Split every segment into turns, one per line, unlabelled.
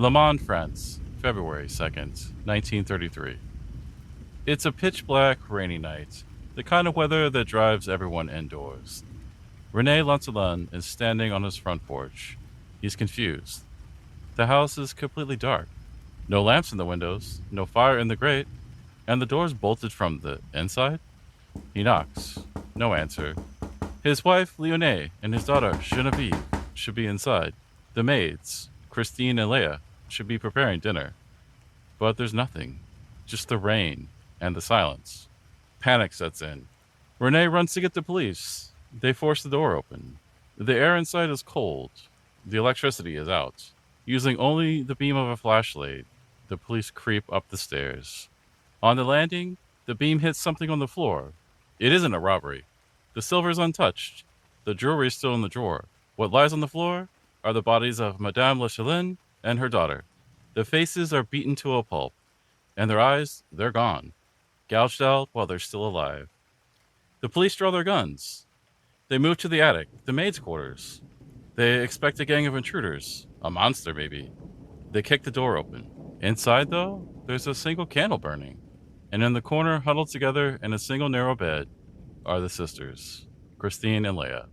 Le Mans, France, February 2nd, 1933. It's a pitch black, rainy night, the kind of weather that drives everyone indoors. Rene Lancelin is standing on his front porch. He's confused. The house is completely dark. No lamps in the windows, no fire in the grate, and the door's bolted from the inside. He knocks. No answer. His wife, Leonie, and his daughter, Genevieve, should be inside. The maids, Christine and Léa, should be preparing dinner. But there's nothing. Just the rain and the silence. Panic sets in. Renee runs to get the police. They force the door open. The air inside is cold. The electricity is out. Using only the beam of a flashlight, the police creep up the stairs. On the landing, the beam hits something on the floor. It isn't a robbery. The silver is untouched. The jewelry is still in the drawer. What lies on the floor are the bodies of Madame Lancelin and her daughter. The faces are beaten to a pulp, and their eyes, they're gone, gouged out while they're still alive. The police draw their guns. They move to the attic, the maids' quarters. They expect a gang of intruders, a monster maybe. They kick the door open. Inside, though, there's a single candle burning, and in the corner, huddled together in a single narrow bed, are the sisters, Christine and Léa.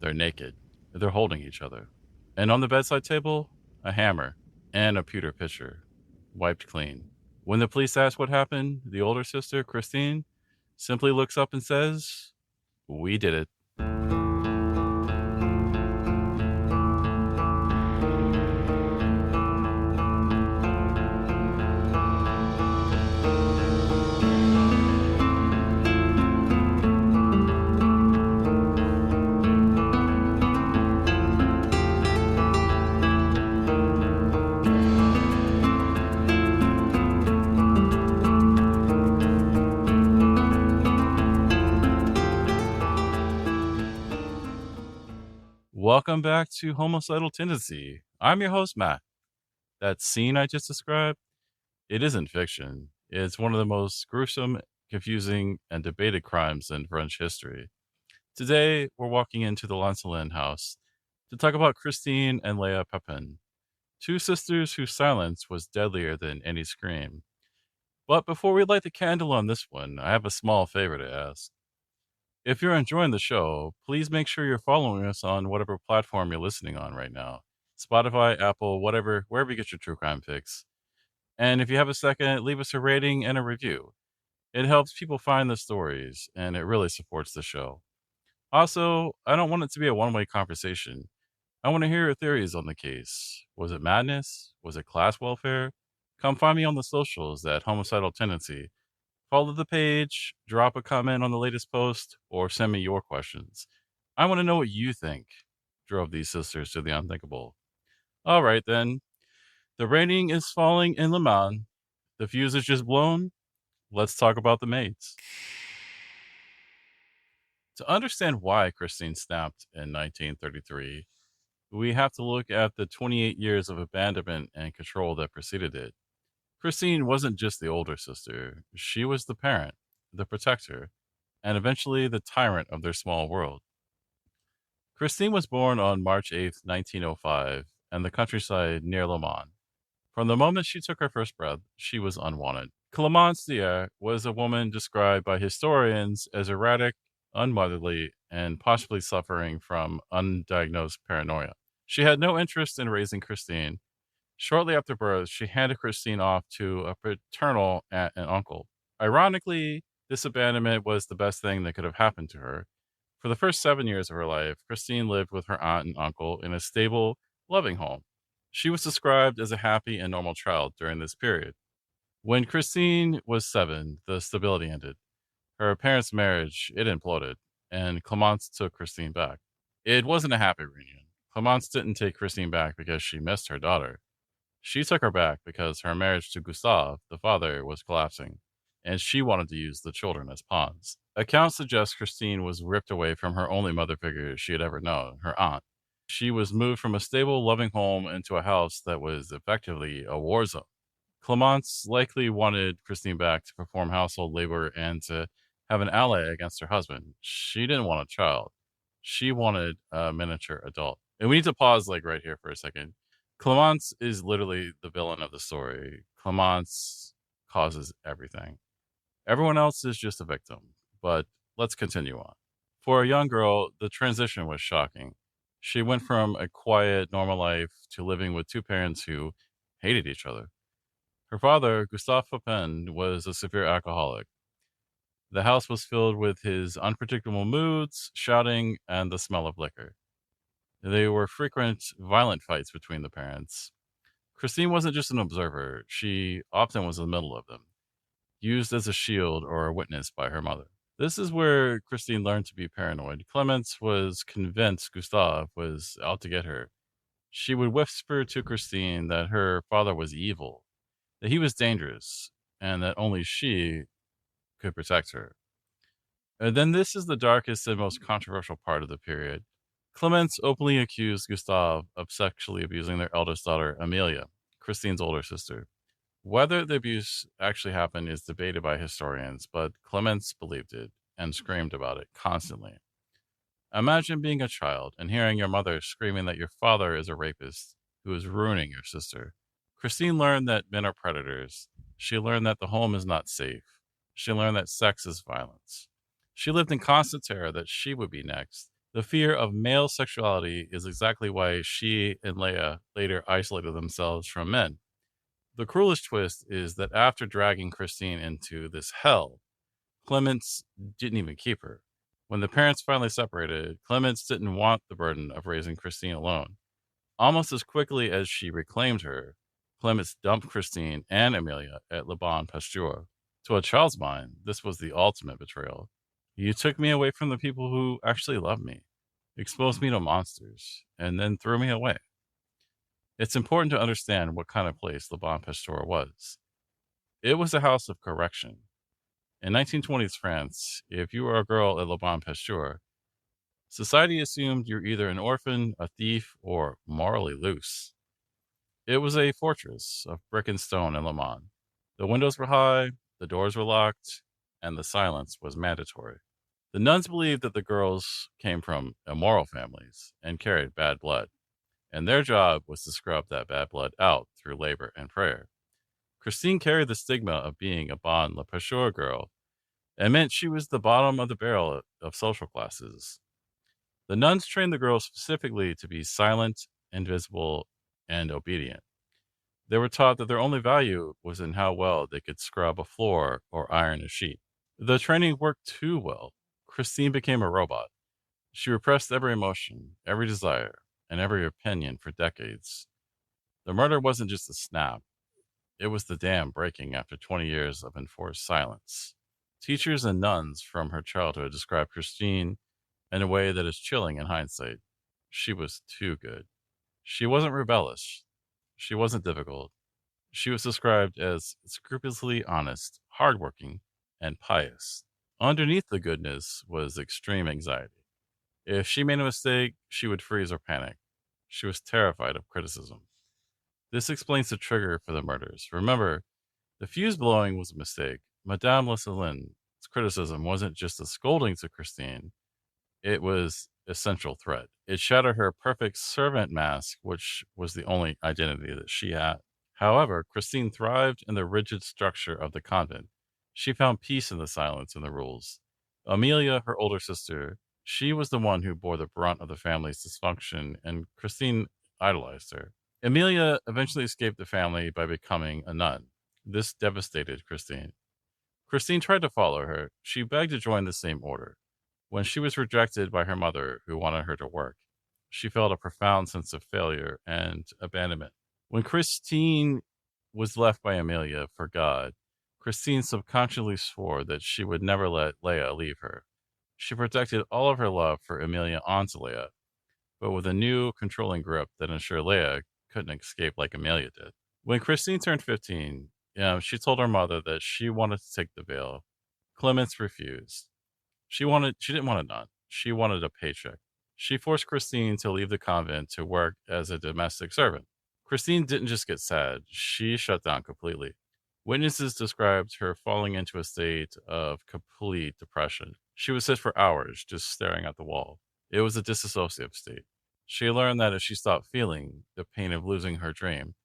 They're naked. They're holding each other. And on the bedside table, a hammer and a pewter pitcher, wiped clean. When the police ask what happened, the older sister, Christine, simply looks up and says, "We did it." Welcome back to Homicidal Tendency. I'm your host, Matt. That scene I just described, it isn't fiction. It's one of the most gruesome, confusing, and debated crimes in French history. Today, we're walking into the Lancelin house to talk about Christine and Léa Papin, two sisters whose silence was deadlier than any scream. But before we light the candle on this one, I have a small favor to ask. If you're enjoying the show, please make sure you're following us on whatever platform you're listening on right now. Spotify, Apple, whatever, wherever you get your true crime fix. And if you have a second, leave us a rating and a review. It helps people find the stories, and it really supports the show. Also, I don't want it to be a one-way conversation. I want to hear your theories on the case. Was it madness? Was it class welfare? Come find me on the socials at Homicidal Tendency. Follow the page, drop a comment on the latest post, or send me your questions. I want to know what you think drove these sisters to the unthinkable. All right, then. The raining is falling in Le Mans. The fuse is just blown. Let's talk about the maids. To understand why Christine snapped in 1933, we have to look at the 28 years of abandonment and control that preceded it. Christine wasn't just the older sister, she was the parent, the protector, and eventually the tyrant of their small world. Christine was born on March 8th, 1905, in the countryside near Le Mans. From the moment she took her first breath, she was unwanted. Clémence Dier was a woman described by historians as erratic, unmotherly, and possibly suffering from undiagnosed paranoia. She had no interest in raising Christine. Shortly after birth, she handed Christine off to a paternal aunt and uncle. Ironically, this abandonment was the best thing that could have happened to her. For the first 7 years of her life, Christine lived with her aunt and uncle in a stable, loving home. She was described as a happy and normal child during this period. When Christine was 7, the stability ended. Her parents' marriage, it imploded, and Clémence took Christine back. It wasn't a happy reunion. Clémence didn't take Christine back because she missed her daughter. She took her back because her marriage to Gustave, the father, was collapsing, and she wanted to use the children as pawns. Accounts suggest Christine was ripped away from her only mother figure she had ever known, her aunt. She was moved from a stable, loving home into a house that was effectively a war zone. Clémence likely wanted Christine back to perform household labor and to have an ally against her husband. She didn't want a child. She wanted a miniature adult. And we need to pause right here for a second. Clemence is literally the villain of the story. Clemence causes everything. Everyone else is just a victim. But let's continue on. For a young girl, the transition was shocking. She went from a quiet, normal life to living with two parents who hated each other. Her father, Gustave Papin, was a severe alcoholic. The house was filled with his unpredictable moods, shouting, and the smell of liquor. There were frequent, violent fights between the parents. Christine wasn't just an observer, she often was in the middle of them, used as a shield or a witness by her mother. This is where Christine learned to be paranoid. Clemence was convinced Gustave was out to get her. She would whisper to Christine that her father was evil, that he was dangerous, and that only she could protect her. And then this is the darkest and most controversial part of the period. Clemence openly accused Gustave of sexually abusing their eldest daughter, Amelia, Christine's older sister. Whether the abuse actually happened is debated by historians, but Clemence believed it and screamed about it constantly. Imagine being a child and hearing your mother screaming that your father is a rapist who is ruining your sister. Christine learned that men are predators. She learned that the home is not safe. She learned that sex is violence. She lived in constant terror that she would be next. The fear of male sexuality is exactly why she and Léa later isolated themselves from men. The cruelest twist is that after dragging Christine into this hell, Clemence didn't even keep her. When the parents finally separated, Clemence didn't want the burden of raising Christine alone. Almost as quickly as she reclaimed her, Clemence dumped Christine and Amelia at Le Bon Pasteur. To a child's mind, this was the ultimate betrayal. You took me away from the people who actually loved me, exposed me to monsters, and then threw me away. It's important to understand what kind of place Le Bon Pasteur was. It was a house of correction. In 1920s France, if you were a girl at Le Bon Pasteur, society assumed you're either an orphan, a thief, or morally loose. It was a fortress of brick and stone in Le Mans. The windows were high, the doors were locked, and the silence was mandatory. The nuns believed that the girls came from immoral families and carried bad blood, and their job was to scrub that bad blood out through labor and prayer. Christine carried the stigma of being a Bon Le Pêcheur girl. It meant she was the bottom of the barrel of social classes. The nuns trained the girls specifically to be silent, invisible, and obedient. They were taught that their only value was in how well they could scrub a floor or iron a sheet. The training worked too well. Christine became a robot. She repressed every emotion, every desire, and every opinion for decades. The murder wasn't just a snap, it was the dam breaking after 20 years of enforced silence. Teachers and nuns from her childhood described Christine in a way that is chilling in hindsight. She was too good. She wasn't rebellious. She wasn't difficult. She was described as scrupulously honest, hardworking, and pious. Underneath the goodness was extreme anxiety. If she made a mistake, she would freeze or panic. She was terrified of criticism. This explains the trigger for the murders. Remember, the fuse blowing was a mistake. Madame Lancelin's criticism wasn't just a scolding to Christine, it was a central threat. It shattered her perfect servant mask, which was the only identity that she had. However, Christine thrived in the rigid structure of the convent. She found peace in the silence and the rules. Amelia, her older sister, she was the one who bore the brunt of the family's dysfunction, and Christine idolized her. Amelia eventually escaped the family by becoming a nun. This devastated Christine. Christine tried to follow her. She begged to join the same order. When she was rejected by her mother, who wanted her to work, she felt a profound sense of failure and abandonment. When Christine was left by Amelia for God, Christine subconsciously swore that she would never let Léa leave her. She protected all of her love for Amelia onto Léa, but with a new controlling grip that ensured Léa couldn't escape like Amelia did. When Christine turned 15, she told her mother that she wanted to take the veil. Clemence refused. She didn't want a nun. She wanted a paycheck. She forced Christine to leave the convent to work as a domestic servant. Christine didn't just get sad, she shut down completely. Witnesses described her falling into a state of complete depression. She would sit for hours just staring at the wall. It was a dissociative state. She learned that if she stopped feeling the pain of losing her dream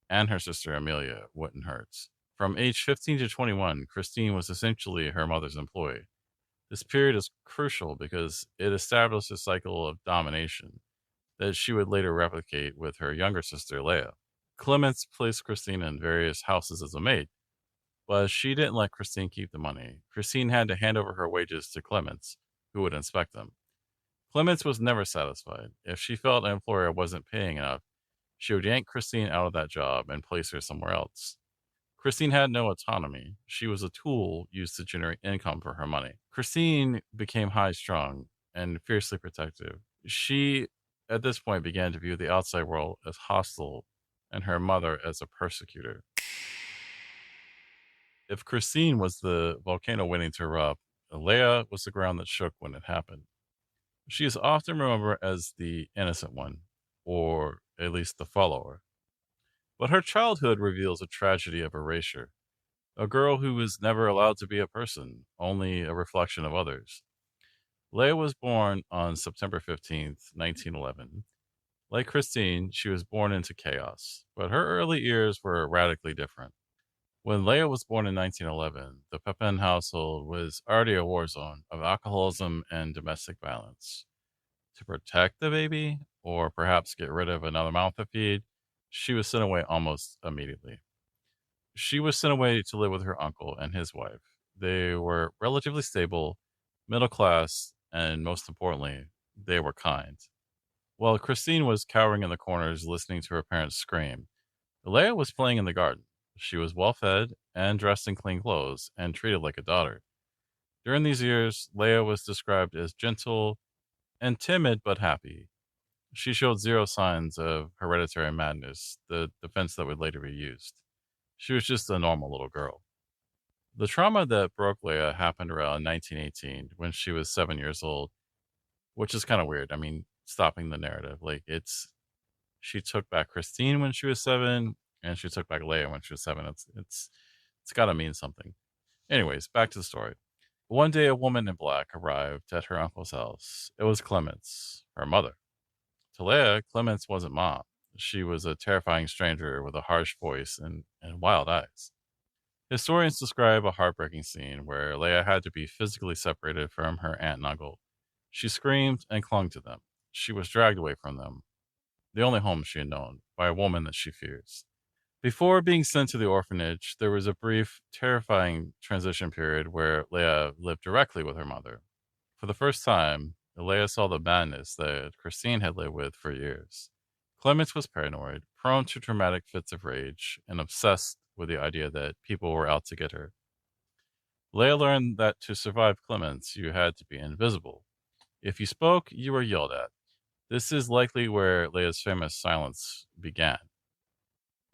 and her sister Amelia wouldn't hurt. From age 15 to 21, Christine was essentially her mother's employee. This period is crucial because it established a cycle of domination that she would later replicate with her younger sister, Leah. Clements placed Christine in various houses as a maid, but she didn't let Christine keep the money. Christine had to hand over her wages to Clements, who would inspect them. Clements was never satisfied. If she felt an employer wasn't paying enough, she would yank Christine out of that job and place her somewhere else. Christine had no autonomy. She was a tool used to generate income for her money. Christine became high strung and fiercely protective. She, at this point, began to view the outside world as hostile and her mother as a persecutor. If Christine was the volcano waiting to erupt, Leia was the ground that shook when it happened. She is often remembered as the innocent one, or at least the follower. But her childhood reveals a tragedy of erasure. A girl who was never allowed to be a person, only a reflection of others. Leia was born on September 15th, 1911. Like Christine, she was born into chaos, but her early years were radically different. When Leia was born in 1911, the Papin household was already a war zone of alcoholism and domestic violence. To protect the baby, or perhaps get rid of another mouth to feed, she was sent away almost immediately. She was sent away to live with her uncle and his wife. They were relatively stable, middle class, and most importantly, they were kind. While Christine was cowering in the corners listening to her parents scream, Leia was playing in the garden. She was well fed and dressed in clean clothes and treated like a daughter. During these years, Leia was described as gentle and timid but happy. She showed zero signs of hereditary madness, the defense that would later be used. She was just a normal little girl. The trauma that broke Leia happened around 1918 when she was 7 years old, which is kind of weird. I mean, stopping the narrative. She took back Christine when she was 7, and she took back Leia when she was 7. It's got to mean something. Anyways, back to the story. One day, a woman in black arrived at her uncle's house. It was Clements, her mother. To Leia, Clements wasn't mom. She was a terrifying stranger with a harsh voice and wild eyes. Historians describe a heartbreaking scene where Leia had to be physically separated from her aunt and uncle. She screamed and clung to them. She was dragged away from them, the only home she had known, by a woman that she fears. Before being sent to the orphanage, there was a brief, terrifying transition period where Leia lived directly with her mother. For the first time, Leia saw the madness that Christine had lived with for years. Clements was paranoid, prone to dramatic fits of rage, and obsessed with the idea that people were out to get her. Leia learned that to survive Clements, you had to be invisible. If you spoke, you were yelled at. This is likely where Leia's famous silence began.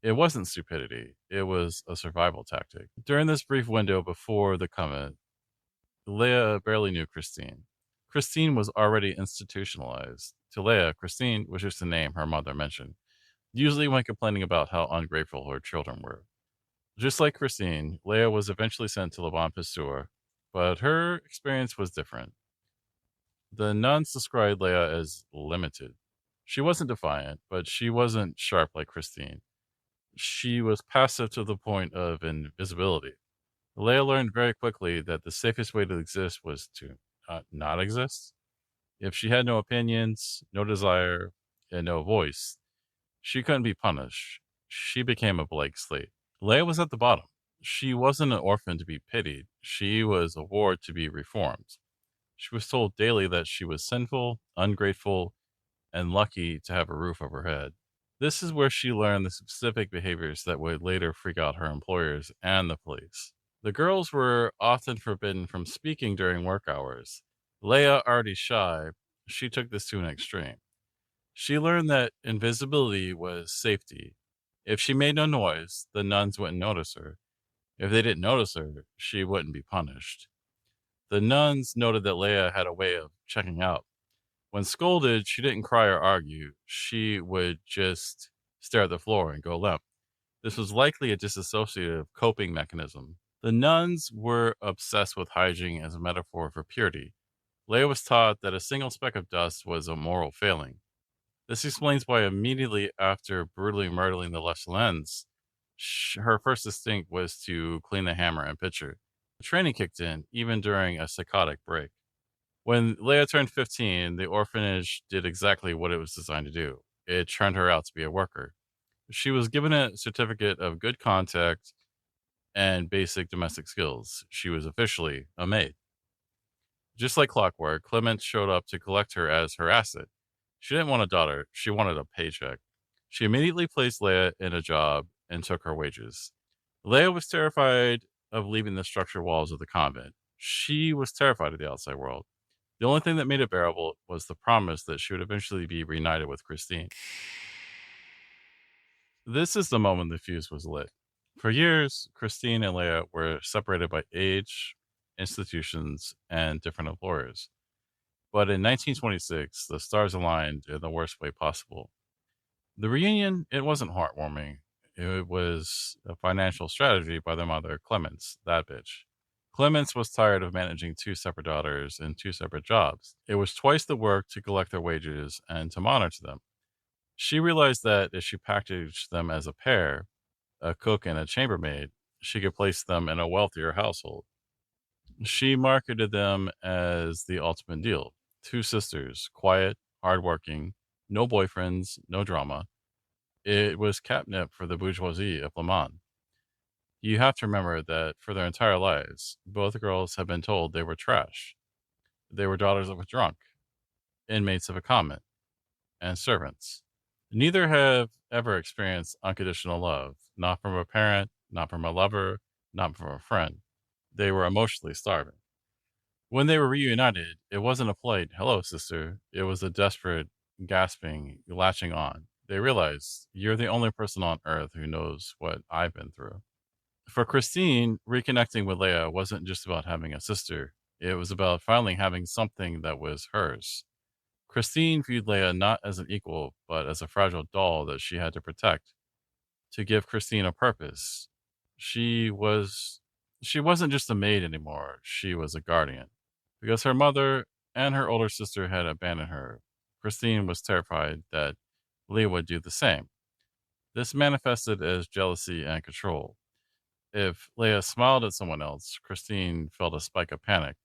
It wasn't stupidity, it was a survival tactic. During this brief window before the comment, Leia barely knew Christine. Christine was already institutionalized. To Leia, Christine was just a name her mother mentioned, usually when complaining about how ungrateful her children were. Just like Christine, Leia was eventually sent to Le Bon Pasteur, but her experience was different. The nuns described Leia as limited. She wasn't defiant, but she wasn't sharp like Christine. She was passive to the point of invisibility. Leia learned very quickly that the safest way to exist was to not exist. If she had no opinions, no desire, and no voice, she couldn't be punished. She became a blank slate. Leia was at the bottom. She wasn't an orphan to be pitied. She was a ward to be reformed. She was told daily that she was sinful, ungrateful, and lucky to have a roof over her head. This is where she learned the specific behaviors that would later freak out her employers and the police. The girls were often forbidden from speaking during work hours. Leia, already shy, she took this to an extreme. She learned that invisibility was safety. If she made no noise, the nuns wouldn't notice her. If they didn't notice her, she wouldn't be punished. The nuns noted that Leia had a way of checking out. When scolded, she didn't cry or argue. She would just stare at the floor and go limp. This was likely a disassociative coping mechanism. The nuns were obsessed with hygiene as a metaphor for purity. Leia was taught that a single speck of dust was a moral failing. This explains why immediately after brutally murdering the Lancelins, her first instinct was to clean the hammer and pitcher. The training kicked in, even during a psychotic break. When Leia turned 15, the orphanage did exactly what it was designed to do. It turned her out to be a worker. She was given a certificate of good contact and basic domestic skills. She was officially a maid. Just like clockwork, Clement showed up to collect her as her asset. She didn't want a daughter, she wanted a paycheck. She immediately placed Leia in a job and took her wages. Leia was terrified of leaving the structured walls of the convent. She was terrified of the outside world. The only thing that made it bearable was the promise that she would eventually be reunited with Christine. This is the moment the fuse was lit. For years, Christine and Leia were separated by age, institutions, and different employers. But in 1926, the stars aligned in the worst way possible. The reunion, it wasn't heartwarming. It was a financial strategy by their mother, Clemence, that bitch. Clemence was tired of managing two separate daughters in two separate jobs. It was twice the work to collect their wages and to monitor them. She realized that if she packaged them as a pair, a cook and a chambermaid, she could place them in a wealthier household. She marketed them as the ultimate deal. Two sisters, quiet, hardworking, no boyfriends, no drama. It was catnip for the bourgeoisie of Le Mans. You have to remember that for their entire lives, both girls have been told they were trash. They were daughters of a drunk, inmates of a convent, and servants. Neither have ever experienced unconditional love, not from a parent, not from a lover, not from a friend. They were emotionally starving. When they were reunited, it wasn't a polite, hello, sister. It was a desperate, gasping, latching on. They realized, you're the only person on earth who knows what I've been through. For Christine, reconnecting with Leia wasn't just about having a sister. It was about finally having something that was hers. Christine viewed Leia not as an equal, but as a fragile doll that she had to protect, to give Christine a purpose. She was she wasn't just a maid anymore, she was a guardian. Because her mother and her older sister had abandoned her, Christine was terrified that Leia would do the same. This manifested as jealousy and control. If Leia smiled at someone else, Christine felt a spike of panic.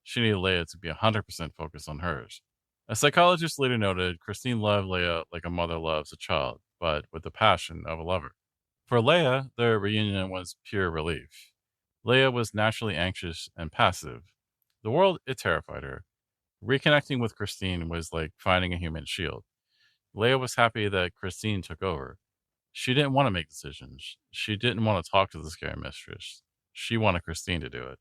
She needed Leia to be 100% focused on hers. A psychologist later noted Christine loved Leia like a mother loves a child, but with the passion of a lover. For Leia, their reunion was pure relief. Leia was naturally anxious and passive. The world, it terrified her. Reconnecting with Christine was like finding a human shield. Leia was happy that Christine took over. She didn't want to make decisions. She didn't want to talk to the scary mistress. She wanted Christine to do it.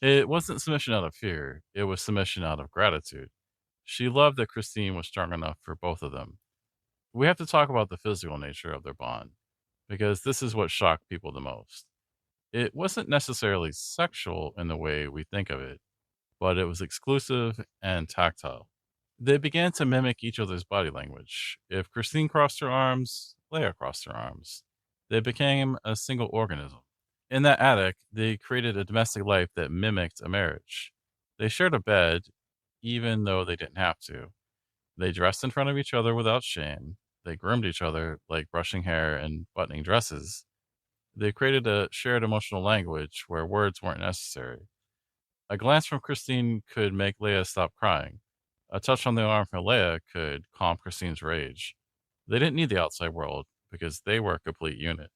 It wasn't submission out of fear, it was submission out of gratitude. She loved that Christine was strong enough for both of them. We have to talk about the physical nature of their bond, because this is what shocked people the most. It wasn't necessarily sexual in the way we think of it, but it was exclusive and tactile. They began to mimic each other's body language. If Christine crossed her arms, Leia crossed her arms. They became a single organism. In that attic, they created a domestic life that mimicked a marriage. They shared a bed, even though they didn't have to. They dressed in front of each other without shame. They groomed each other, like brushing hair and buttoning dresses. They created a shared emotional language where words weren't necessary. A glance from Christine could make Leia stop crying. A touch on the arm from Leia could calm Christine's rage. They didn't need the outside world because they were a complete unit.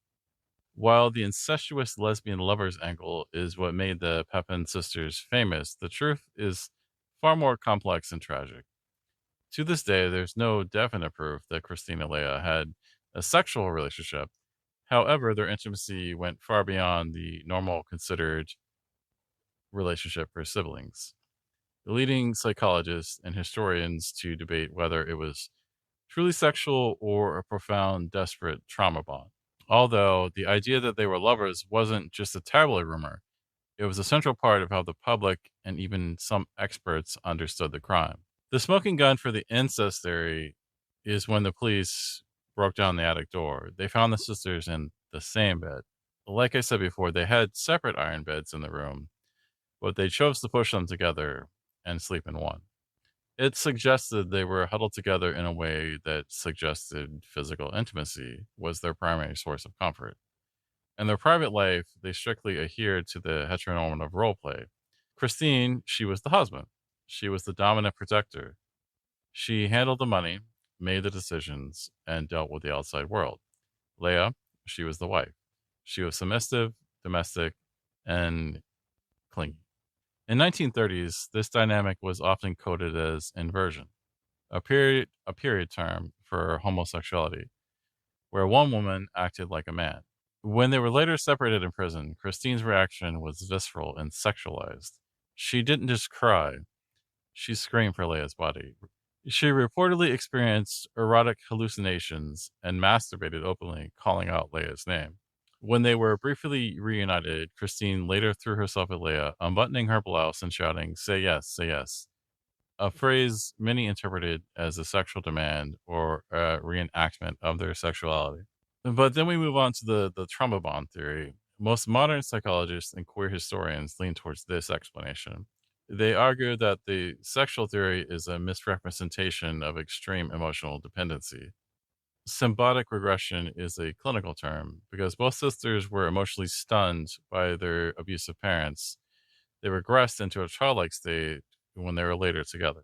While the incestuous lesbian lovers angle is what made the Papin sisters famous, the truth is far more complex and tragic. To this day, there's no definite proof that Christine and Leia had a sexual relationship. However, their intimacy went far beyond the normal considered relationship for siblings, leading psychologists and historians to debate whether it was truly sexual or a profound, desperate trauma bond. Although the idea that they were lovers wasn't just a tabloid rumor, it was a central part of how the public and even some experts understood the crime. The smoking gun for the incest theory is when the police broke down the attic door. They found the sisters in the same bed. Like I said before, they had separate iron beds in the room, but they chose to push them together and sleep in one. It suggested they were huddled together in a way that suggested physical intimacy was their primary source of comfort. In their private life, they strictly adhered to the heteronormative role play. Christine, she was the husband. She was the dominant protector. She handled the money, made the decisions, and dealt with the outside world. Léa, she was the wife. She was submissive, domestic, and clingy. In 1930s, this dynamic was often coded as inversion, a period term for homosexuality, where one woman acted like a man. When they were later separated in prison, Christine's reaction was visceral and sexualized. She didn't just cry, she screamed for Leia's body. She reportedly experienced erotic hallucinations and masturbated openly, calling out Leia's name. When they were briefly reunited, Christine later threw herself at Leia, unbuttoning her blouse and shouting, say yes, a phrase many interpreted as a sexual demand or a reenactment of their sexuality. But then we move on to the trauma bond theory. Most modern psychologists and queer historians lean towards this explanation. They argue that the sexual theory is a misrepresentation of extreme emotional dependency. Symbiotic regression is a clinical term because both sisters were emotionally stunned by their abusive parents. They regressed into a childlike state when they were later together.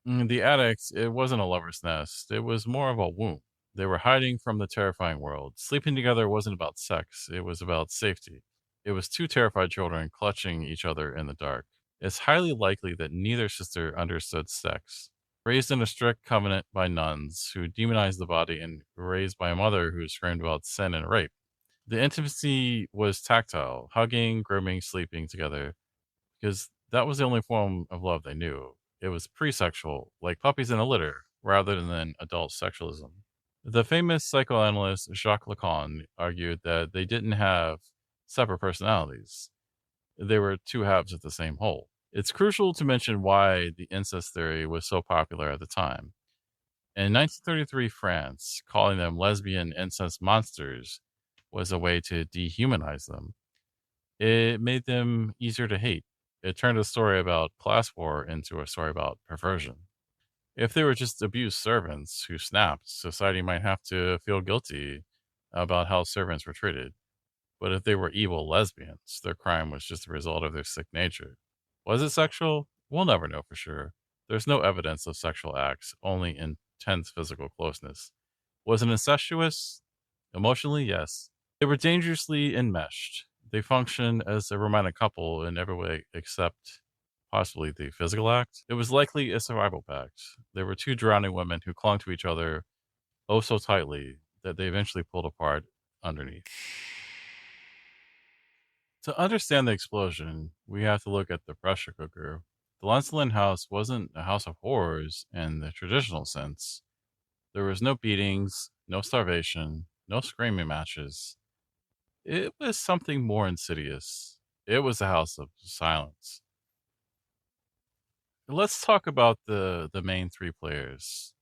The addicts, it wasn't a lover's nest, it was more of a womb. They were hiding from the terrifying world. Sleeping together wasn't about sex, it was about safety. It was two terrified children clutching each other in the dark. It's highly likely that neither sister understood sex. Raised in a strict covenant by nuns who demonized the body and raised by a mother who screamed about sin and rape. The intimacy was tactile, hugging, grooming, sleeping together, because that was the only form of love they knew. It was pre-sexual, like puppies in a litter, rather than adult sexualism. The famous psychoanalyst Jacques Lacan argued that they didn't have separate personalities. They were two halves of the same whole. It's crucial to mention why the incest theory was so popular at the time. In 1933 France, calling them lesbian incest monsters was a way to dehumanize them. It made them easier to hate. It turned a story about class war into a story about perversion. If they were just abused servants who snapped, society might have to feel guilty about how servants were treated. But if they were evil lesbians, their crime was just a result of their sick nature. Was it sexual? We'll never know for sure. There's no evidence of sexual acts, only intense physical closeness. Was it incestuous? Emotionally, yes. They were dangerously enmeshed. They functioned as a romantic couple in every way except possibly the physical act. It was likely a survival pact. There were two drowning women who clung to each other oh so tightly that they eventually pulled apart underneath. To understand the explosion, we have to look at the pressure cooker. The Lancelin house wasn't a house of horrors in the traditional sense. There was no beatings, no starvation, no screaming matches. It was something more insidious. It was a house of silence. Let's talk about the main three players.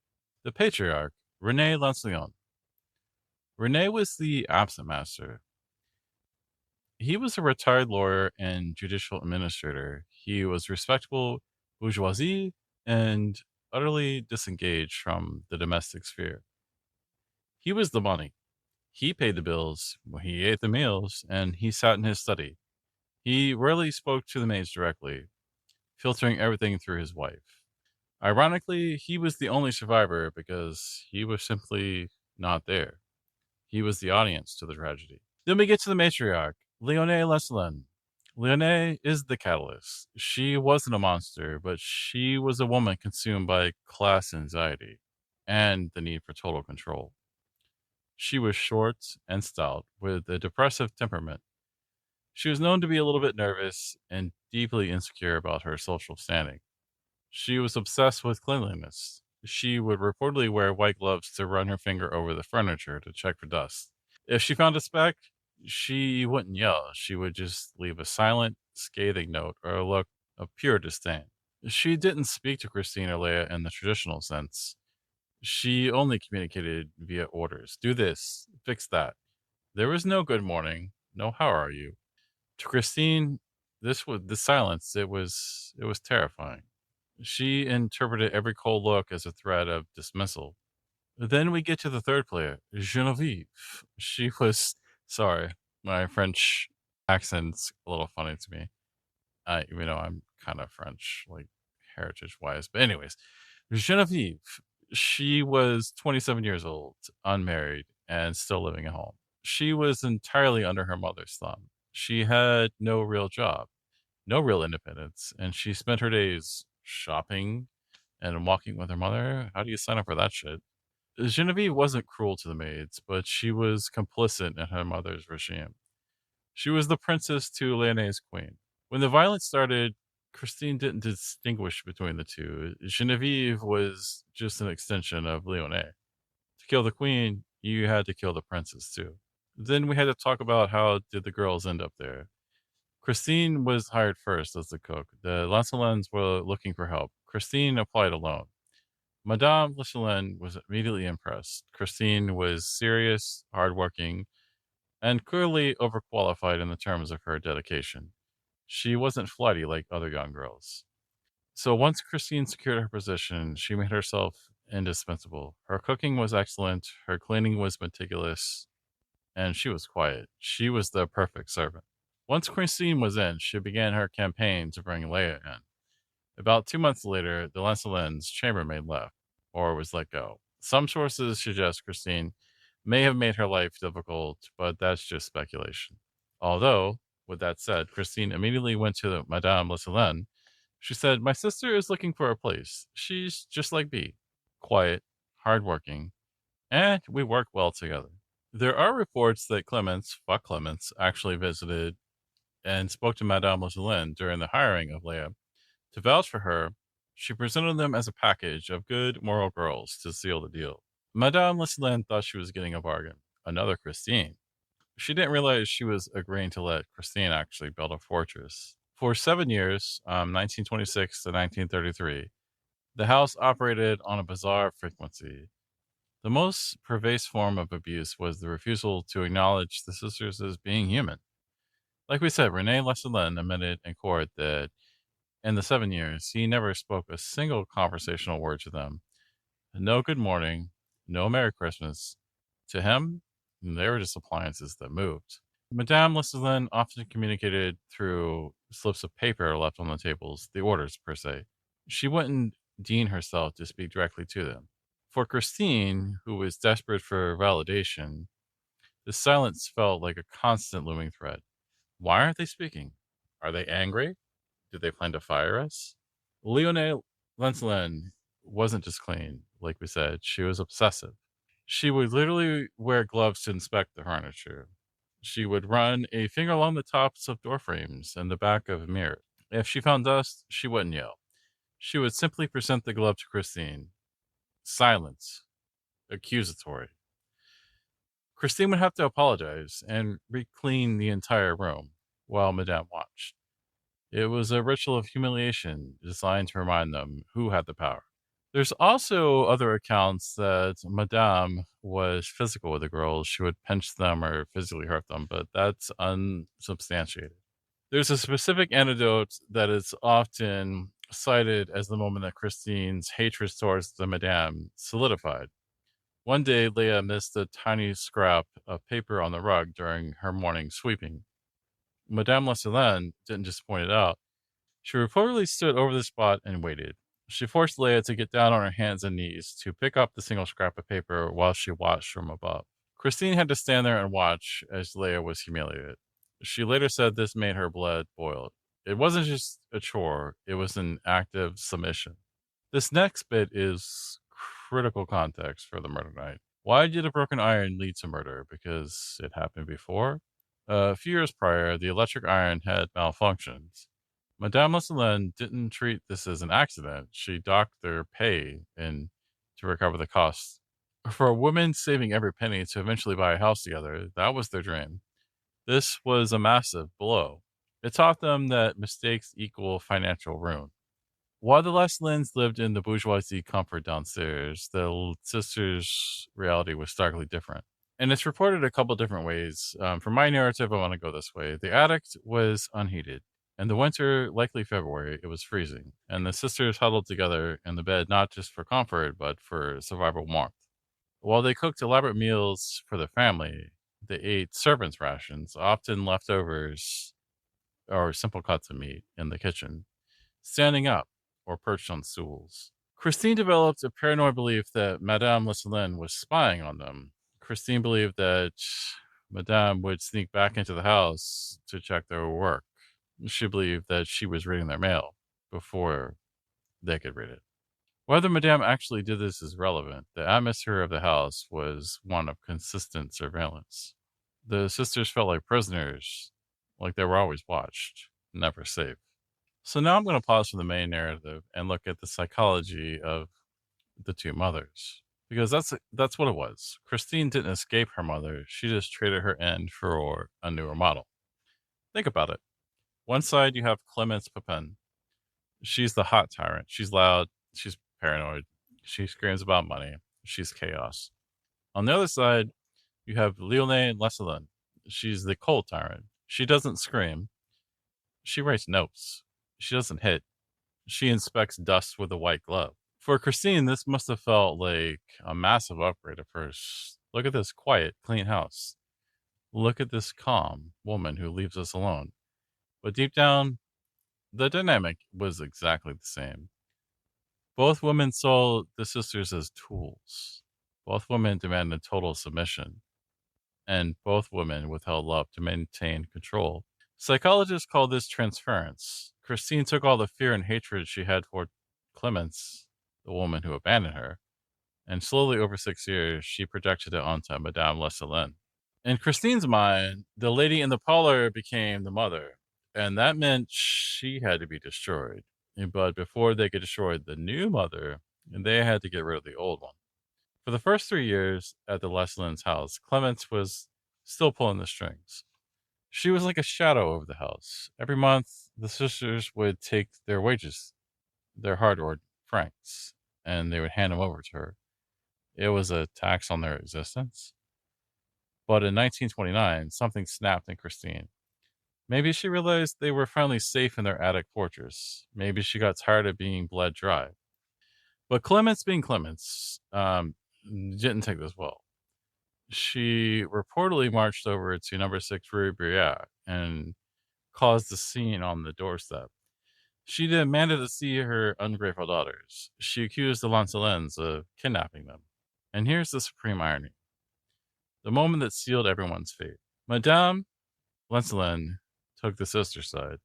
The patriarch, René Lancelin. René was the absent master. He was a retired lawyer and judicial administrator. He was respectable bourgeoisie and utterly disengaged from the domestic sphere. He was the money. He paid the bills, he ate the meals, and he sat in his study. He rarely spoke to the maids directly, filtering everything through his wife. Ironically, he was the only survivor because he was simply not there. He was the audience to the tragedy. Then we get to the matriarch, Léonie Lancelin. Léonie is the catalyst. She wasn't a monster, but she was a woman consumed by class anxiety and the need for total control. She was short and stout, with a depressive temperament. She was known to be a little bit nervous and deeply insecure about her social standing. She was obsessed with cleanliness. She would reportedly wear white gloves to run her finger over the furniture to check for dust. If she found a speck, she wouldn't yell. She would just leave a silent, scathing note or a look of pure disdain. She didn't speak to Christine or Leia in the traditional sense. She only communicated via orders. Do this, fix that. There was no good morning, no how are you. To Christine, this was the silence. It was terrifying. She interpreted every cold look as a threat of dismissal. Then we get to the third player, Genevieve. She was, sorry, my French accent's a little funny to me. Even though I'm kind of French, like heritage wise. But, anyways, Genevieve, she was 27 years old, unmarried, and still living at home. She was entirely under her mother's thumb. She had no real job, no real independence, and she spent her days shopping and walking with her mother. How do you sign up for that shit? Genevieve wasn't cruel to the maids, but she was complicit in her mother's regime. She was the princess to Leonet's queen. When the violence started, Christine didn't distinguish between the two. Genevieve was just an extension of Leonet. To kill the queen, you had to kill the princess too. Then we had to talk about how did the girls end up there. Christine was hired first as the cook. The Lancelins were looking for help. Christine applied alone. Madame Lancelin was immediately impressed. Christine was serious, hardworking, and clearly overqualified in the terms of her dedication. She wasn't flighty like other young girls. So once Christine secured her position, she made herself indispensable. Her cooking was excellent, her cleaning was meticulous, and she was quiet. She was the perfect servant. Once Christine was in, she began her campaign to bring Leia in. About 2 months later, the Lancelin's chambermaid left, or was let go. Some sources suggest Christine may have made her life difficult, but that's just speculation. Although, with that said, Christine immediately went to Madame Lancelin. She said, "My sister is looking for a place. She's just like B, quiet, hardworking, and we work well together." There are reports that Clements, actually visited and spoke to Madame Lancelin during the hiring of Leia. To vouch for her, she presented them as a package of good moral girls to seal the deal. Madame Lancelin thought she was getting a bargain. Another Christine. She didn't realize she was agreeing to let Christine actually build a fortress. For 7 years, 1926 to 1933, the house operated on a bizarre frequency. The most pervasive form of abuse was the refusal to acknowledge the sisters as being human. Like we said, Rene Lancelin admitted in court that in the 7 years, he never spoke a single conversational word to them. No good morning, no Merry Christmas. To him, they were just appliances that moved. Madame Lancelin often communicated through slips of paper left on the tables, the orders per se. She wouldn't deign herself to speak directly to them. For Christine, who was desperate for validation, the silence felt like a constant looming threat. Why aren't they speaking? Are they angry? Do they plan to fire us? Leonie Lancelin wasn't just clean, like we said. She was obsessive. She would literally wear gloves to inspect the furniture. She would run a finger along the tops of door frames and the back of a mirror. If she found dust, she wouldn't yell. She would simply present the glove to Christine. Silence. Accusatory. Christine would have to apologize and re-clean the entire room while Madame watched. It was a ritual of humiliation designed to remind them who had the power. There's also other accounts that Madame was physical with the girls. She would pinch them or physically hurt them, but that's unsubstantiated. There's a specific anecdote that is often cited as the moment that Christine's hatred towards the Madame solidified. One day, Leia missed a tiny scrap of paper on the rug during her morning sweeping. Madame Lancelin didn't just point it out. She reportedly stood over the spot and waited. She forced Leia to get down on her hands and knees to pick up the single scrap of paper while she watched from above. Christine had to stand there and watch as Leia was humiliated. She later said this made her blood boil. It wasn't just a chore, it was an active submission. This next bit is critical context for the murder night. Why did a broken iron lead to murder? Because it happened before? A few years prior, the electric iron had malfunctioned. Madame Lancelin didn't treat this as an accident. She docked their pay in to recover the costs. For a woman saving every penny to eventually buy a house together, that was their dream. This was a massive blow. It taught them that mistakes equal financial ruin. While the Lancelins lived in the bourgeoisie comfort downstairs, the sisters' reality was starkly different. And it's reported a couple different ways. For my narrative, I want to go this way. The attic was unheated. In the winter, likely February, it was freezing, and the sisters huddled together in the bed not just for comfort, but for survival warmth. While they cooked elaborate meals for the family, they ate servants' rations, often leftovers or simple cuts of meat in the kitchen, standing up or perched on stools. Christine developed a paranoid belief that Madame Lancelin was spying on them. Christine believed that Madame would sneak back into the house to check their work. She believed that she was reading their mail before they could read it. Whether Madame actually did this is relevant. The atmosphere of the house was one of consistent surveillance. The sisters felt like prisoners, like they were always watched, never safe. So now I'm going to pause for the main narrative and look at the psychology of the two mothers, because that's what it was. Christine didn't escape her mother; she just traded her in for a newer model. Think about it. One side you have Clemence Papin. She's the hot tyrant. She's loud. She's paranoid. She screams about money. She's chaos. On the other side, you have Leonie Lancelin. She's the cold tyrant. She doesn't scream. She writes notes. She doesn't hit. She inspects dust with a white glove. For Christine, this must have felt like a massive upgrade at first. Look at this quiet, clean house. Look at this calm woman who leaves us alone. But deep down, the dynamic was exactly the same. Both women saw the sisters as tools. Both women demanded total submission, and both women withheld love to maintain control. Psychologists call this transference. Christine took all the fear and hatred she had for Clemence, the woman who abandoned her, and slowly over 6 years, she projected it onto Madame Lancelin. In Christine's mind, the lady in the parlor became the mother, and that meant she had to be destroyed. But before they could destroy the new mother, they had to get rid of the old one. For the first 3 years at the Lancelin's house, Clemence was still pulling the strings. She was like a shadow over the house. Every month, the sisters would take their wages, their hard-earned francs, and they would hand them over to her. It was a tax on their existence. But in 1929, something snapped in Christine. Maybe she realized they were finally safe in their attic fortress. Maybe she got tired of being bled dry. But Clemence, being Clemence, didn't take this well. She reportedly marched over to number 6 Rue Bruyère and caused a scene on the doorstep. She demanded to see her ungrateful daughters. She accused the Lancelins of kidnapping them. And here's the supreme irony, the moment that sealed everyone's fate. Madame Lancelin took the sister side.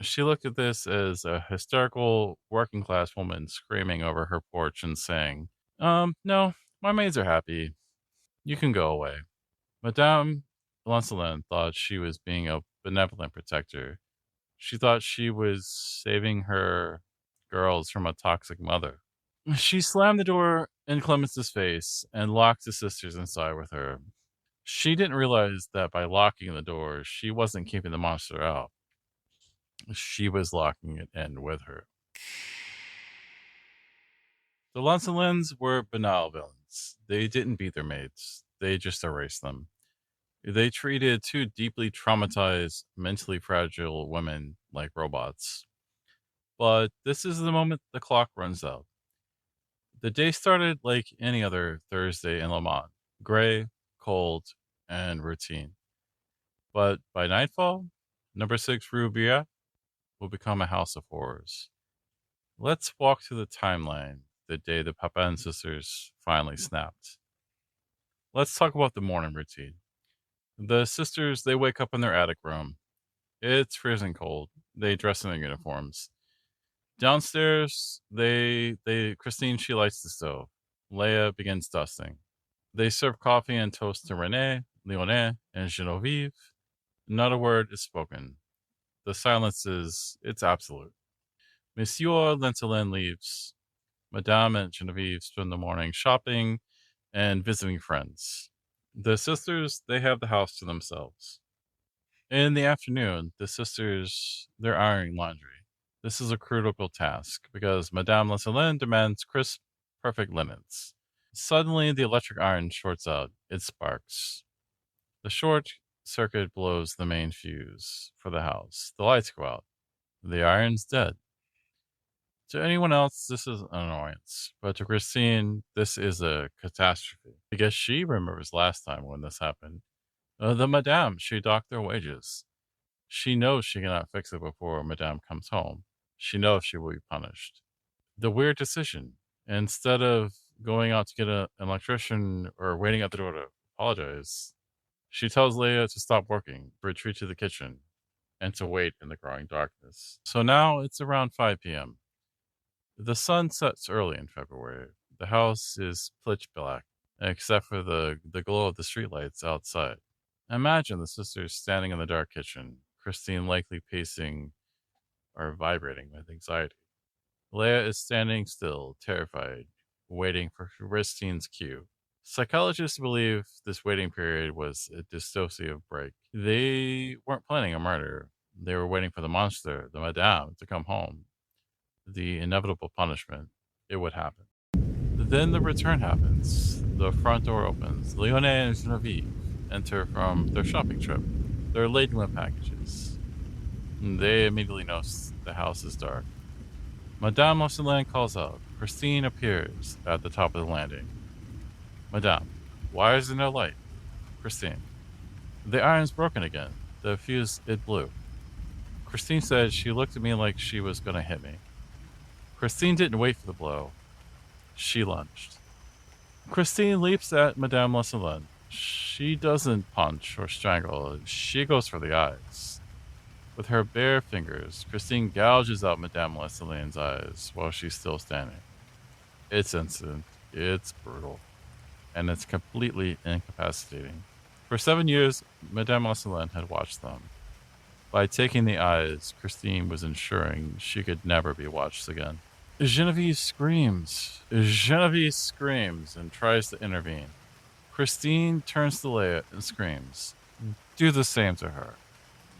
She looked at this as a hysterical working class woman screaming over her porch and saying, no, my maids are happy. You can go away. Madame Lancelin thought she was being a benevolent protector. She thought she was saving her girls from a toxic mother. She slammed the door in Clemence's face and locked the sisters inside with her. She didn't realize that by locking the door, she wasn't keeping the monster out. She was locking it in with her. The Lancelins were banal villains. They didn't beat their mates. They just erased them. They treated two deeply traumatized, mentally fragile women like robots. But this is the moment the clock runs out. The day started like any other Thursday in Le Mans, gray, cold, and routine. But by nightfall, number 6 Rue Bruyère will become a house of horrors. Let's walk through the timeline, the day the Papin sisters finally snapped. Let's talk about the morning routine. The sisters, they wake up in their attic room. It's freezing cold. They dress in their uniforms. Downstairs, Christine, she lights the stove. Léa begins dusting. They serve coffee and toast to Renee, Leonie, and Genevieve. Not a word is spoken. The silence it's absolute. Monsieur Lancelin leaves. Madame and Genevieve spend the morning shopping and visiting friends. The sisters, they have the house to themselves. In the afternoon, the sisters, they're ironing laundry. This is a critical task because Madame Lancelin demands crisp, perfect linens. Suddenly, the electric iron shorts out. It sparks. The short circuit blows the main fuse for the house. The lights go out. The iron's dead. To anyone else, this is an annoyance, but to Christine, this is a catastrophe. Because she remembers last time when this happened. The madame, she docked their wages. She knows she cannot fix it before madame comes home. She knows she will be punished. The weird decision, instead of going out to get an electrician or waiting at the door to apologize, she tells Leia to stop working, retreat to the kitchen, and to wait in the growing darkness. So now it's around 5 p.m. The sun sets early in February. The house is pitch black, except for the glow of the streetlights outside. Imagine the sisters standing in the dark kitchen, Christine likely pacing or vibrating with anxiety. Leia is standing still, terrified, waiting for Christine's cue. Psychologists believe this waiting period was a dissociative break. They weren't planning a murder. They were waiting for the monster, the madame, to come home. The inevitable punishment. It would happen. Then the return happens. The front door opens. Leone and Genevieve enter from their shopping trip. They're laden with packages. They immediately notice the house is dark. Madame Lancelin calls out. Christine appears at the top of the landing. Madame, why is there no light? Christine, the iron's broken again. The fuse, it blew. Christine said she looked at me like she was going to hit me. Christine didn't wait for the blow. She lunged. Christine leaps at Madame Lancelin. She doesn't punch or strangle. She goes for the eyes. With her bare fingers, Christine gouges out Madame Lancelin's eyes while she's still standing. It's instant. It's brutal. And it's completely incapacitating. For 7 years, Madame Lancelin had watched them. By taking the eyes, Christine was ensuring she could never be watched again. Genevieve screams. Genevieve screams and tries to intervene. Christine turns to Leia and screams. Do the same to her.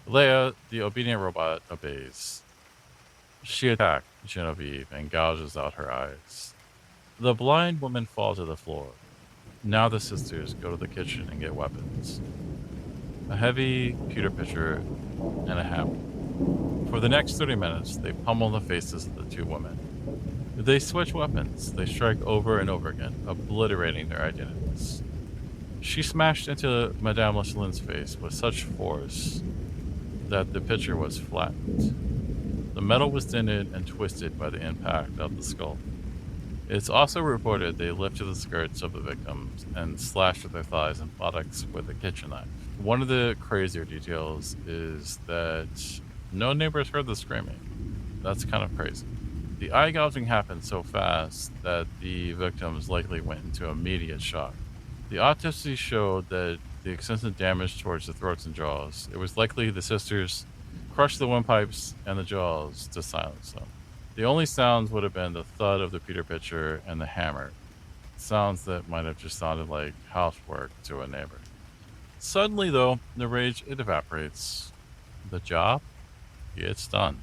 Leia, the obedient robot, obeys. She attacks Genevieve and gouges out her eyes. The blind woman falls to the floor. Now the sisters go to the kitchen and get weapons. A heavy pewter pitcher and a hammer. For the next 30 minutes, they pummel the faces of the two women. They switch weapons. They strike over and over again, obliterating their identities. She smashed into Madame Lancelin's face with such force that the pitcher was flattened. The metal was dented and twisted by the impact of the skull. It's also reported they lifted the skirts of the victims and slashed at their thighs and buttocks with a kitchen knife. One of the crazier details is that no neighbors heard the screaming. That's kind of crazy. The eye gouging happened so fast that the victims likely went into immediate shock. The autopsy showed that the extensive damage towards the throats and jaws, it was likely the sisters crushed the windpipes and the jaws to silence them. The only sounds would have been the thud of the pewter pitcher and the hammer, sounds that might have just sounded like housework to a neighbor. Suddenly, though, the rage, it evaporates. The job? It's done.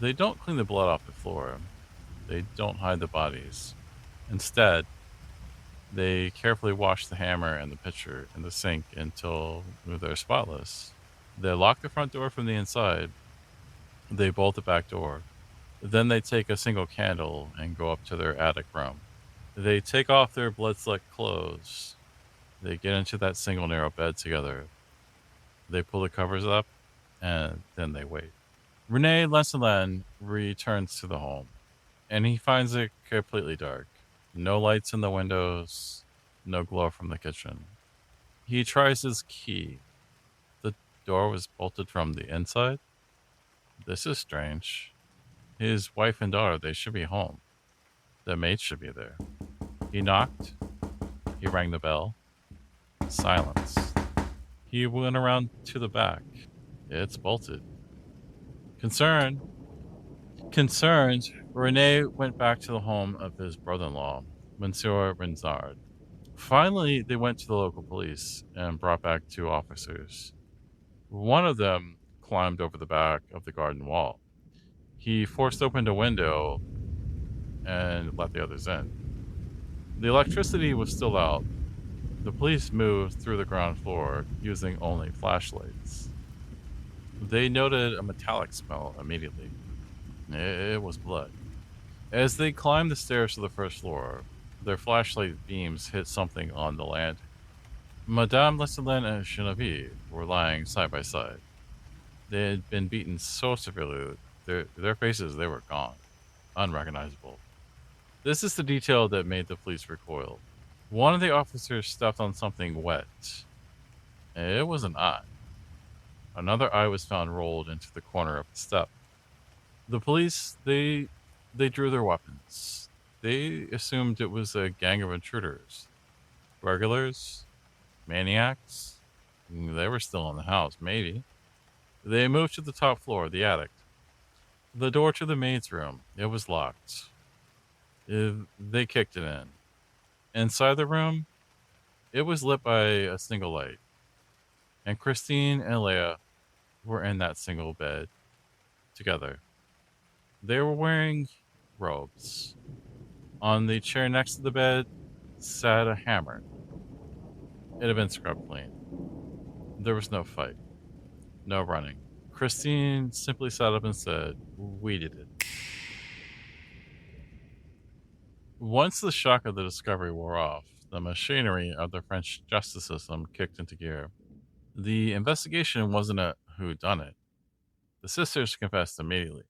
They don't clean the blood off the floor. They don't hide the bodies. Instead, they carefully wash the hammer and the pitcher in the sink until they're spotless. They lock the front door from the inside. They bolt the back door. Then they take a single candle and go up to their attic room. They take off their blood-slicked clothes. They get into that single narrow bed together. They pull the covers up, and then they wait. Rene Lancelin returns to the home, and he finds it completely dark. No lights in the windows, no glow from the kitchen. He tries his key. The door was bolted from the inside. This is strange. His wife and daughter, they should be home. The maids should be there. He knocked. He rang the bell. Silence. He went around to the back. It's bolted. Concerned, Rene went back to the home of his brother-in-law, Monsieur Rensard. Finally, they went to the local police and brought back 2 officers. One of them climbed over the back of the garden wall. He forced open a window and let the others in. The electricity was still out. The police moved through the ground floor using only flashlights. They noted a metallic smell immediately. It was blood. As they climbed the stairs to the first floor, their flashlight beams hit something on the landing. Madame Lancelin and Genevieve were lying side by side. They had been beaten so severely that their faces they were gone, unrecognizable. This is the detail that made the police recoil. One of the officers stepped on something wet. It was an eye. Another eye was found rolled into the corner of the step. The police, they drew their weapons. They assumed it was a gang of intruders. Regulars? Maniacs? They were still in the house, maybe. They moved to the top floor, the attic. The door to the maid's room, it was locked. They kicked it in. Inside the room, it was lit by a single light. And Christine and Léa were in that single bed together. They were wearing robes. On the chair next to the bed sat a hammer. It had been scrubbed clean. There was no fight, no running. Christine simply sat up and said, "We did it." Once the shock of the discovery wore off, the machinery of the French justice system kicked into gear. The investigation wasn't a whodunit. The sisters confessed immediately.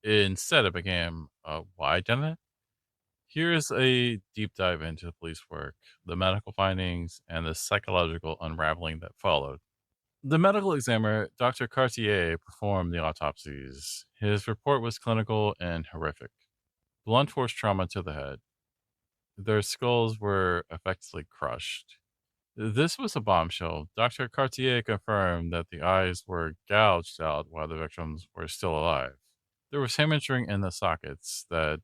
Instead, it became a why done it? Here's a deep dive into the police work, the medical findings, and the psychological unraveling that followed. The medical examiner, Dr. Cartier, performed the autopsies. His report was clinical and horrific. Blunt force trauma to the head. Their skulls were effectively crushed. This was a bombshell. Dr. Cartier confirmed that the eyes were gouged out while the victims were still alive. There was hemorrhaging in the sockets that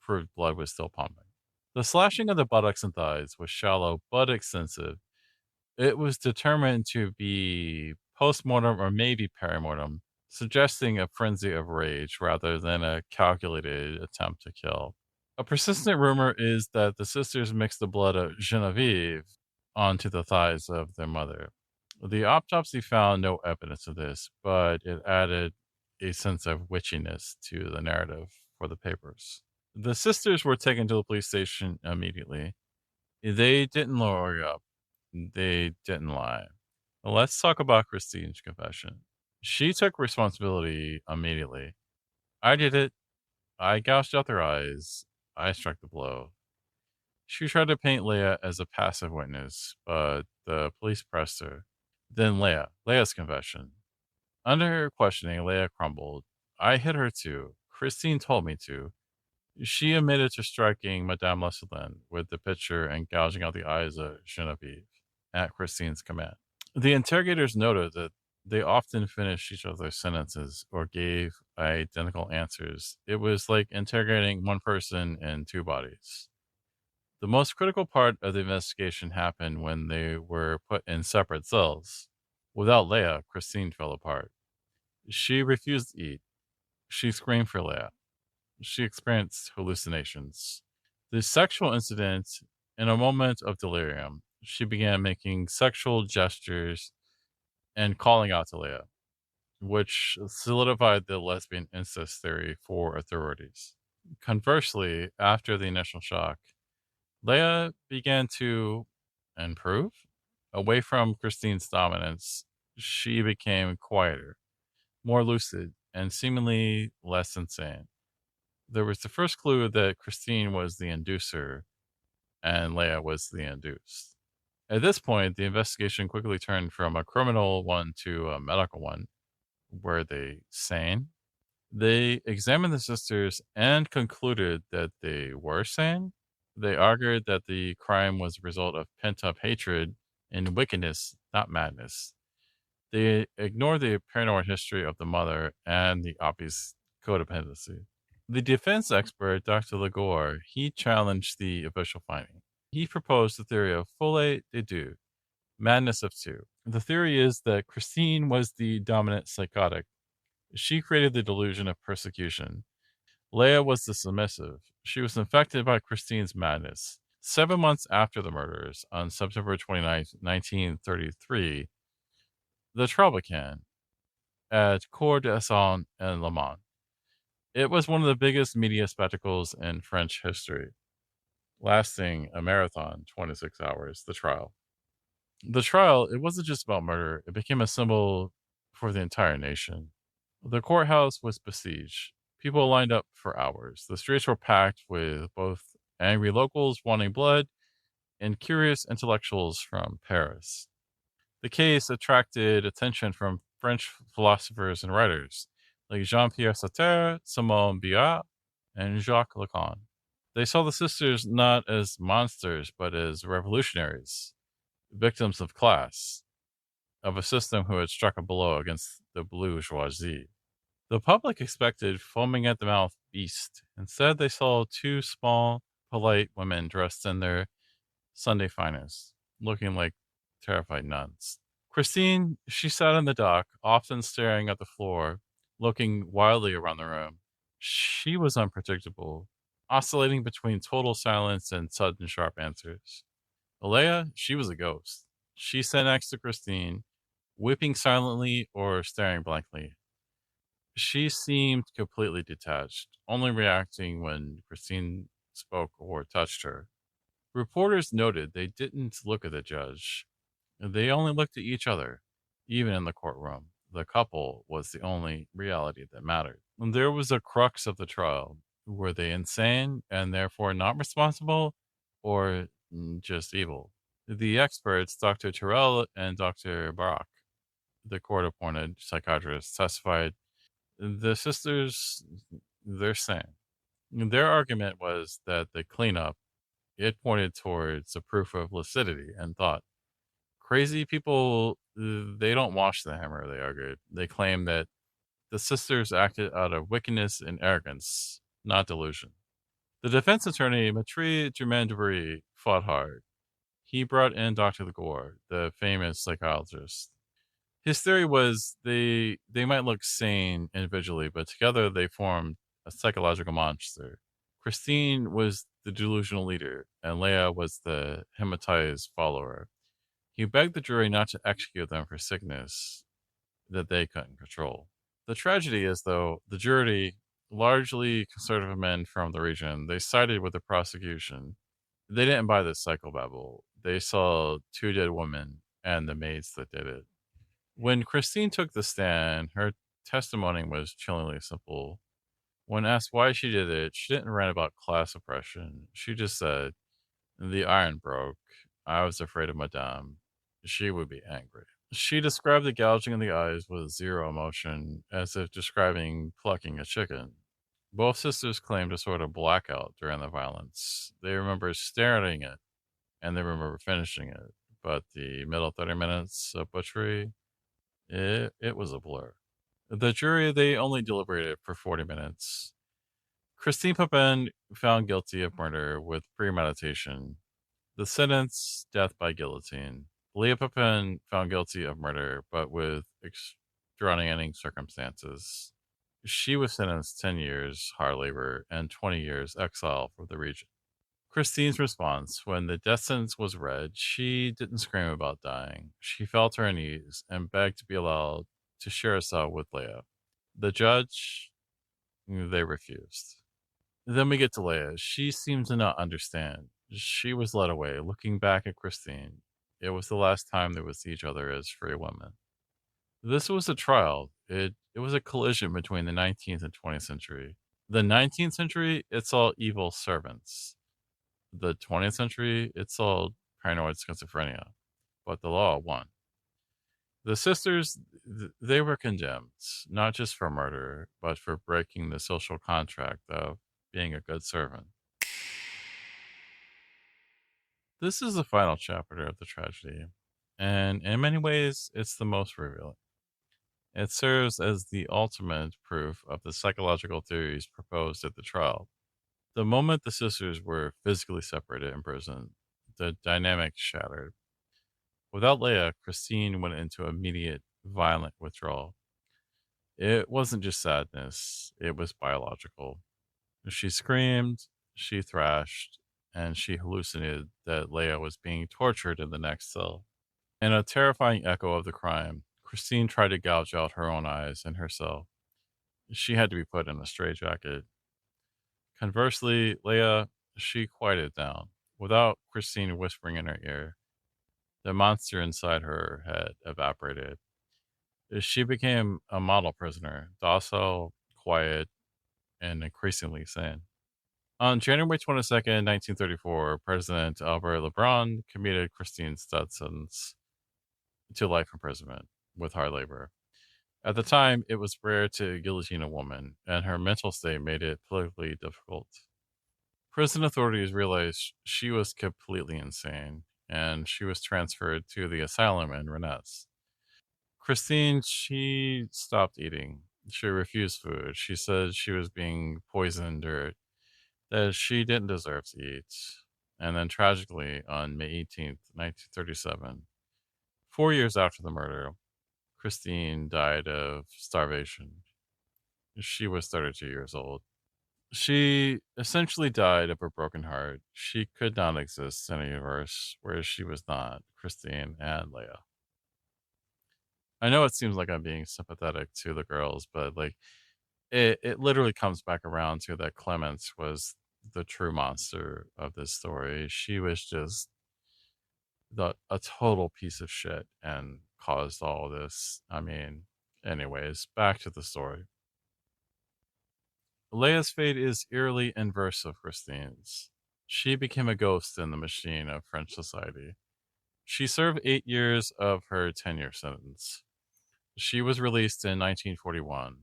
proved blood was still pumping. The slashing of the buttocks and thighs was shallow but extensive. It was determined to be post-mortem or maybe perimortem, suggesting a frenzy of rage rather than a calculated attempt to kill. A persistent rumor is that the sisters mixed the blood of Genevieve onto the thighs of their mother. The autopsy found no evidence of this, but it added a sense of witchiness to the narrative for the papers. The sisters were taken to the police station immediately. They didn't lawyer up. They didn't lie. Let's talk about Christine's confession. She took responsibility immediately. "I did it. I gouged out their eyes. I struck the blow." She tried to paint Léa as a passive witness, but the police pressed her. Then Léa's confession. Under her questioning, Léa crumbled. "I hit her too. Christine told me to." She admitted to striking Madame Lancelin with the pitcher and gouging out the eyes of Genevieve at Christine's command. The interrogators noted that they often finished each other's sentences or gave identical answers. It was like interrogating one person in two bodies. The most critical part of the investigation happened when they were put in separate cells. Without Léa, Christine fell apart. She refused to eat. She screamed for Léa. She experienced hallucinations. The sexual incident, in a moment of delirium, she began making sexual gestures and calling out to Léa, which solidified the lesbian incest theory for authorities. Conversely, after the initial shock, Léa began to improve. Away from Christine's dominance, she became quieter, more lucid, and seemingly less insane. There was the first clue that Christine was the inducer and Léa was the induced. At this point, the investigation quickly turned from a criminal one to a medical one. Were they sane? They examined the sisters and concluded that they were sane. They argued that the crime was a result of pent up hatred and wickedness, not madness. They ignored the paranoid history of the mother and the obvious codependency. The defense expert, Dr. Legore, he challenged the official finding. He proposed the theory of folie de deux, madness of two. The theory is that Christine was the dominant psychotic. She created the delusion of persecution. Léa was the submissive. She was infected by Christine's madness. 7 months after the murders, on September 29th, 1933, the trial began at Cour d'Assizes in Le Mans. It was one of the biggest media spectacles in French history, lasting a marathon 26 hours, the trial. The trial, it wasn't just about murder, it became a symbol for the entire nation. The courthouse was besieged. People lined up for hours. The streets were packed with both angry locals wanting blood and curious intellectuals from Paris. The case attracted attention from French philosophers and writers like Jean Pierre Sartre, Simone Biot, and Jacques Lacan. They saw the sisters not as monsters, but as revolutionaries, victims of class, of a system who had struck a blow against the bourgeoisie. The public expected foaming at the mouth beast. Instead, they saw two small, polite women dressed in their Sunday finest, looking like terrified nuns. Christine, she sat in the dock, often staring at the floor, looking wildly around the room. She was unpredictable, oscillating between total silence and sudden sharp answers. Alea, she was a ghost. She sat next to Christine, weeping silently or staring blankly. She seemed completely detached, only reacting when Christine spoke or touched her. Reporters noted they didn't look at the judge. They only looked at each other, even in the courtroom. The couple was the only reality that mattered. And there was a crux of the trial. Were they insane and therefore not responsible, or just evil? The experts, Dr. Terrell and Dr. Barak, the court appointed psychiatrists, testified the sisters, they're sane. Their argument was that the cleanup, it pointed towards a proof of lucidity and thought. Crazy people, they don't wash the hammer, they argued. They claimed that the sisters acted out of wickedness and arrogance, not delusion. The defense attorney, Matri Germain-Debris, fought hard. He brought in Dr. Legore, the famous psychologist. His theory was they might look sane individually, but together they formed a psychological monster. Christine was the delusional leader, and Leah was the hypnotized follower. He begged the jury not to execute them for sickness that they couldn't control. The tragedy is, though, the jury, largely conservative men from the region, they sided with the prosecution. They didn't buy this psychobabble. They saw two dead women and the maids that did it. When Christine took the stand, her testimony was chillingly simple. When asked why she did it, she didn't rant about class oppression. She just said, the iron broke. I was afraid of Madame. She would be angry. She described the gouging in the eyes with zero emotion, as if describing plucking a chicken. Both sisters claimed a sort of blackout during the violence. They remember staring at it, and they remember finishing it. But the middle 30 minutes of butchery, it was a blur. The jury, they only deliberated for 40 minutes. Christine Papin found guilty of murder with premeditation. The sentence, death by guillotine. Léa Papin found guilty of murder, but with extraordinary circumstances. She was sentenced 10 years hard labor and 20 years exile from the region. Christine's response when the death sentence was read, she didn't scream about dying. She fell to her knees and begged to be allowed to share a cell with Leah. The judge, they refused. Then we get to Leia. She seemed to not understand. She was led away, looking back at Christine. It was the last time they would see each other as free women. This was a trial. It was a collision between the 19th and 20th century. The 19th century, it saw evil servants. The 20th century, it saw paranoid schizophrenia. But the law won. The sisters, they were condemned, not just for murder, but for breaking the social contract of being a good servant. This is the final chapter of the tragedy, and in many ways, it's the most revealing. It serves as the ultimate proof of the psychological theories proposed at the trial. The moment the sisters were physically separated in prison, the dynamic shattered. Without Leia, Christine went into immediate, violent withdrawal. It wasn't just sadness, it was biological. She screamed, she thrashed, and she hallucinated that Leia was being tortured in the next cell. In a terrifying echo of the crime, Christine tried to gouge out her own eyes in her cell. She had to be put in a straitjacket. Conversely, Leia, she quieted down. Without Christine whispering in her ear, the monster inside her had evaporated. She became a model prisoner, docile, quiet, and increasingly sane. On January 22nd, 1934, President Albert Lebrun commuted Christine Studson's to life imprisonment with hard labor. At the time, it was rare to guillotine a woman, and her mental state made it politically difficult. Prison authorities realized she was completely insane, and she was transferred to the asylum in Rennes. Christine, she stopped eating. She refused food. She said she was being poisoned or that she didn't deserve to eat. And then tragically, on May 18th, 1937, 4 years after the murder, Christine died of starvation. She was 32 years old. She essentially died of a broken heart. She could not exist in a universe where she was not Christine and Leia. I know it seems like I'm being sympathetic to the girls, but like it literally comes back around to that Clemence was the true monster of this story. She was just a total piece of shit and caused all this. I mean, anyways, back to the story. Leia's fate is eerily inverse of Christine's. She became a ghost in the machine of French society. She served 8 years of her 10-year sentence. She was released in 1941,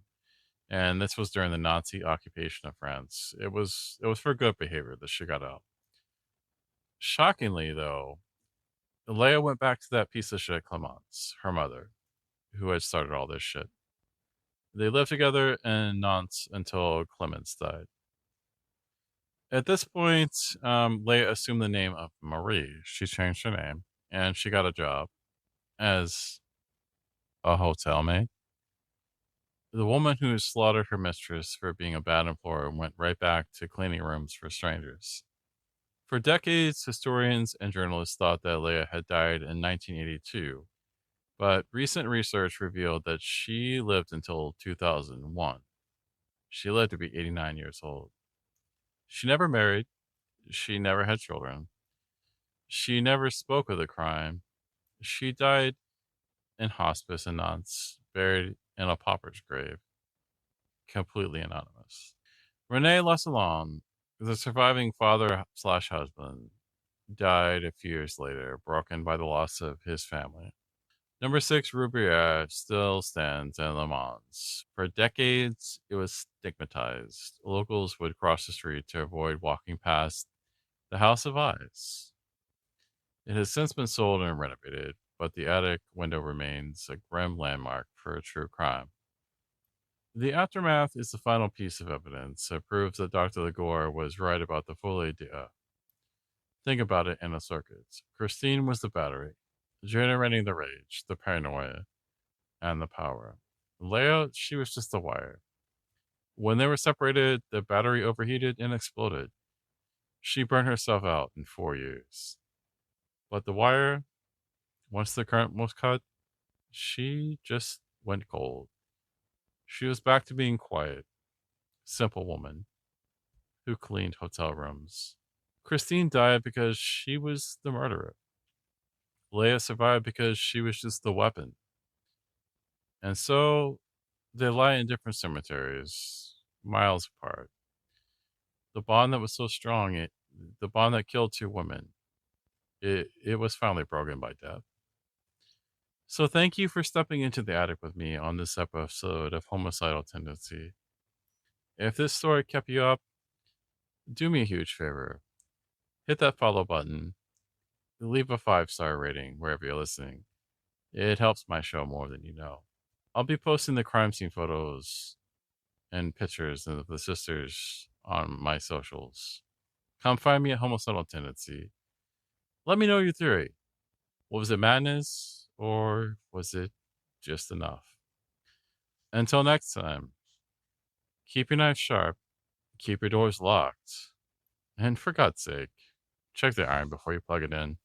and this was during the Nazi occupation of France. It was for good behavior that she got out. Shockingly, though, Leia went back to that piece of shit Clemence, her mother, who had started all this shit. They lived together in Nantes until Clemence died. At this point, Leia assumed the name of Marie. She changed her name, and she got a job as a hotel maid. The woman who slaughtered her mistress for being a bad employer went right back to cleaning rooms for strangers. For decades, historians and journalists thought that Leia had died in 1982, but recent research revealed that she lived until 2001. She lived to be 89 years old. She never married. She never had children. She never spoke of the crime. She died in hospice in Nantes, buried in a pauper's grave, completely anonymous. Rene Lancelin, the surviving father slash husband, died a few years later, broken by the loss of his family. Number 6, Rue Bruyère, still stands in Le Mans. For decades, it was stigmatized. Locals would cross the street to avoid walking past the House of Eyes. It has since been sold and renovated, but the attic window remains a grim landmark for a true crime. The aftermath is the final piece of evidence that proves that Dr. Legore was right about the folie. Think about it in a circuit. Christine was the battery, generating the rage, the paranoia, and the power. Leia, she was just the wire. When they were separated, the battery overheated and exploded. She burned herself out in 4 years. But the wire, once the current was cut, she just went cold. She was back to being quiet, simple woman who cleaned hotel rooms. Christine died because she was the murderer. Leia survived because she was just the weapon. And so they lie in different cemeteries, miles apart. The bond that was so strong, the bond that killed two women, it was finally broken by death. So thank you for stepping into the attic with me on this episode of Homicidal Tendency. If this story kept you up, do me a huge favor. Hit that follow button. Leave a 5-star rating wherever you're listening. It helps my show more than you know. I'll be posting the crime scene photos and pictures of the sisters on my socials. Come find me at Homicidal Tendency. Let me know your theory. Was it madness or was it just enough? Until next time, keep your knife sharp, keep your doors locked, and for God's sake, check the iron before you plug it in.